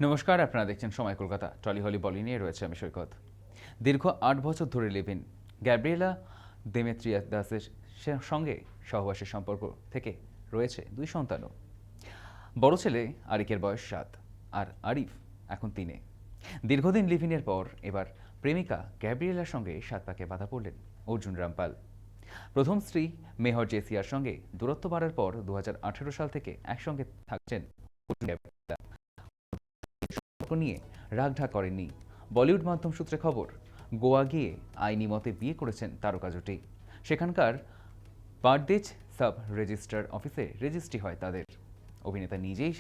নমস্কার, আপনারা দেখছেন সময় কলকাতা। টলি হলি বলি নিয়ে রয়েছে আমি সৈকত। দীর্ঘ ৮ বছর ধরে লিভ-ইন গ্যাব্রিয়েলা দেমেত্রিয়াদাসের সঙ্গে সহবাসের সম্পর্ক থেকে রয়েছে ২ সন্তানও। বড় ছেলে আরিকের বয়স ৭ আর আরিফ এখন ৩-এ। দীর্ঘদিন লিভ-ইনের পর এবার প্রেমিকা গ্যাব্রিয়েলার সঙ্গে সাত পাকে বাধা পড়লেন অর্জুন রামপাল। প্রথম স্ত্রী মেহর জেসিয়ার সঙ্গে দূরত্ব বাড়ার পর ২০১৮ সাল থেকে একসঙ্গে থাকছেন অর্জুন গ্যাব্রিয়েলা। নিয়ে রাগঢাক করেননি। বলিউড মাধ্যম সূত্রে খবর, গোয়া গিয়ে আইনি মতে বিয়ে করেছেন তারকা জুটি। সেখানকার পারদেজ সাব রেজিস্ট্রার অফিসে রেজিস্ট্রি হয় তাদের। অভিনেতা নিজেই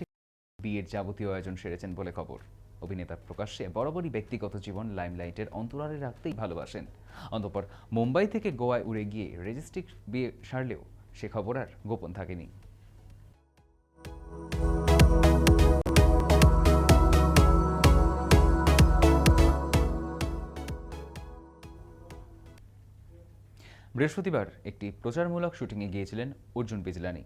বিয়ের যাবতীয় আয়োজন সেরেছেন বলে খবর। অভিনেতা প্রকাশ্যে বরাবরই ব্যক্তিগত জীবন লাইমলাইটের অন্তরালে রাখতেই ভালোবাসেন। অতঃপর মুম্বাই থেকে গোয়ায় উড়ে গিয়ে রেজিস্ট্রি বিয়ে সারলেও সে খবর আর গোপন থাকেনি। বৃহস্পতিবার একটি প্রচারমূলক শুটিংয়ে গিয়েছিলেন অর্জুন বিজলানি।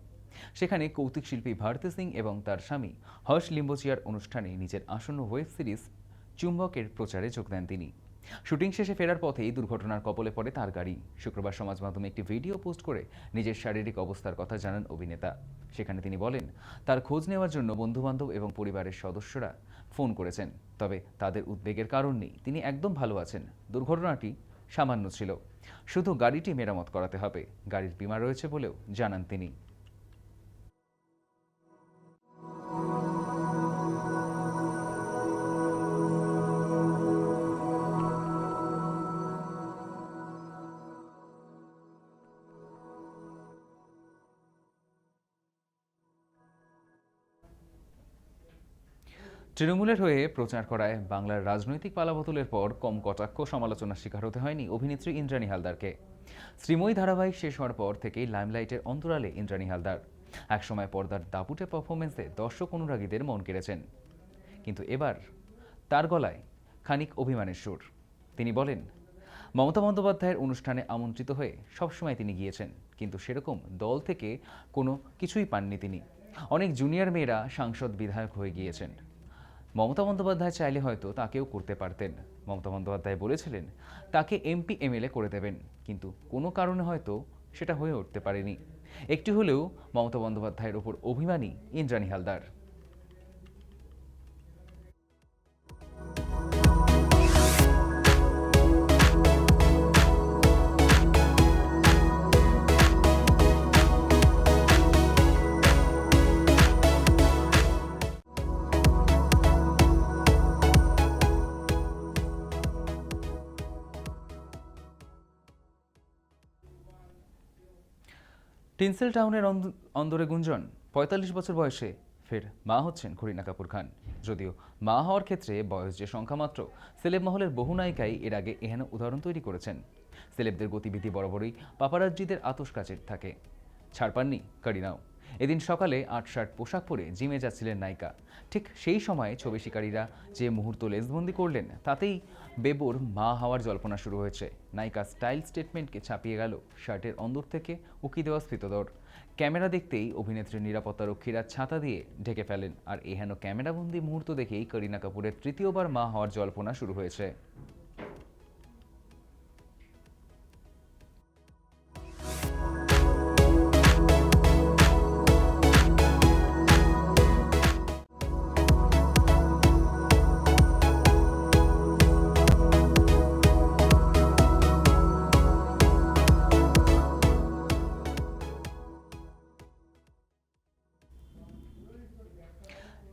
সেখানে কৌতুক শিল্পী ভারতী সিং এবং তার স্বামী হর্ষ লিম্বোচিয়ার অনুষ্ঠানে নিজের আসন্ন ওয়েব সিরিজ চুম্বকের প্রচারে যোগ দেন তিনি। শুটিং শেষে ফেরার পথেই দুর্ঘটনার কবলে পড়ে তার গাড়ি। শুক্রবার সমাজ মাধ্যমে একটি ভিডিও পোস্ট করে নিজের শারীরিক অবস্থার কথা জানান অভিনেতা। সেখানে তিনি বলেন, তার খোঁজ নেওয়ার জন্য বন্ধুবান্ধব এবং পরিবারের সদস্যরা ফোন করেছেন, তবে তাদের উদ্বেগের কারণ নেই। তিনি একদম ভালো আছেন। দুর্ঘটনাটি সামান্য ছিল, শুধু গাড়িটি মেরামত করাতে হবে। গাড়ির বীমা রয়েছে বলেও জানান তিনি। তৃণমূলের হয়ে প্রচার করায় বাংলার রাজনৈতিক পালাবদলের পর কম কটাক্ষ সমালোচনার শিকার হতে হয়নি অভিনেত্রী ইন্দ্রাণী হালদারকে। শ্রীময়ী ধারাবাহিক শেষ হওয়ার পর থেকেই লাইমলাইটের অন্তরালে ইন্দ্রাণী হালদার। একসময় পর্দার দাপুটে পারফরমেন্সে দর্শক অনুরাগীদের মন কেড়েছেন, কিন্তু এবার তার গলায় খানিক অভিমানের সুর। তিনি বলেন, মমতা বন্দ্যোপাধ্যায়ের অনুষ্ঠানে আমন্ত্রিত হয়ে সবসময় তিনি গিয়েছেন, কিন্তু সেরকম দল থেকে কোনো কিছুই পাননি তিনি। অনেক জুনিয়র মেয়েরা সাংসদ বিধায়ক হয়ে গিয়েছেন। মমতা বন্দ্যোপাধ্যায় চাইলে হয়তো তাকেও করতে পারতেন। মমতা বন্দ্যোপাধ্যায় বলেছিলেন তাকে এমপি এমএলএ করে দেবেন, কিন্তু কোনো কারণে হয়তো সেটা হয়ে উঠতে পারেনি। একটি হলেও মমতা বন্দ্যোপাধ্যায়ের ওপর অভিমানী ইন্দ্রাণী হালদার। টিনসেল টাউনের অন্দরে গুঞ্জন, ৪৫ বছর বয়সে ফের মা হচ্ছেন করিনা কাপুর খান। যদিও মা হওয়ার ক্ষেত্রে বয়স যে সংখ্যা মাত্র, সেলেব মহলের বহু নায়িকাই এর আগে এহেন উদাহরণ তৈরি করেছেন। সেলেবদের গতিবিধি বরাবরই পাপারাজ্জিদের আতশ কাচের থাকে, ছাড় পাননি করিনাও। এদিন সকালে ৮-শার্ট পোশাক পরে জিমে যাচ্ছিলেন নায়িকা। ঠিক সেই সময় ছবি শিকারীরা যে মুহূর্ত লেজবন্দি করলেন, তাতেই বেবুর মা হওয়ার জল্পনা শুরু হয়েছে। নায়িকা স্টাইল স্টেটমেন্টকে ছাপিয়ে গেল শার্টের অন্দর থেকে উকি দেওয়া স্ফীতদর। ক্যামেরা দেখতেই অভিনেত্রীর নিরাপত্তারক্ষীরা ছাতা দিয়ে ঢেকে ফেলেন, আর এহেন ক্যামেরাবন্দি মুহূর্ত দেখেই করিনা কাপুরের তৃতীয়বার মা হওয়ার জল্পনা শুরু হয়েছে।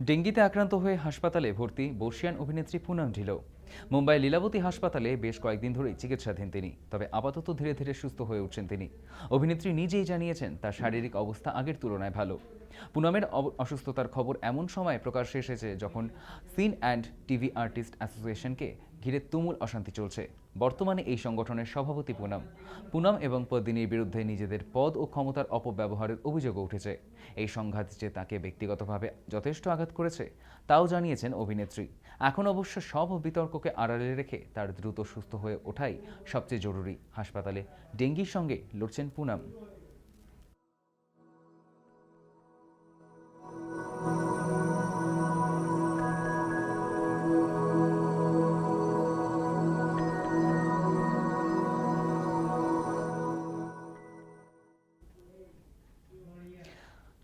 ডেঙ্গিতে আক্রান্ত হয়ে হাসপাতালে ভর্তি বর্ষিয়ান অভিনেত্রী পুনম ঢিলো। মুম্বাই লীলাবতী হাসপাতালে বেশ কয়েকদিন ধরেই চিকিৎসাধীন তিনি, তবে আপাতত ধীরে ধীরে সুস্থ হয়ে উঠছেন তিনি। অভিনেত্রী নিজেই জানিয়েছেন তার শারীরিক অবস্থা আগের তুলনায় ভালো। পুনমের অসুস্থতার খবর এমন সময় প্রকাশ্যে এসেছে যখন সিন অ্যান্ড টিভি আর্টিস্ট অ্যাসোসিয়েশনকে ঘিরে তুমুল অশান্তি চলছে। বর্তমানে এই সংগঠনের সভাপতি পুনম এবং পদ্মিনীর বিরুদ্ধে নিজেদের পদ ও ক্ষমতার অপব্যবহারের অভিযোগও উঠেছে। এই সংঘাত যে তাকে ব্যক্তিগতভাবে যথেষ্ট আঘাত করেছে তাও জানিয়েছেন অভিনেত্রী। এখন অবশ্য সব বিতর্ককে আড়ালে রেখে তার দ্রুত সুস্থ হয়ে ওঠাই সবচেয়ে জরুরি। হাসপাতালে ডেঙ্গির সঙ্গে লড়ছেন পুনম।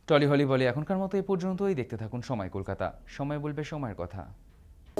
টলি হলি বলে এখনকার মতো এ পর্যন্তই। দেখতে থাকুন সময় কলকাতা, সময় বলবে সময়ের কথা।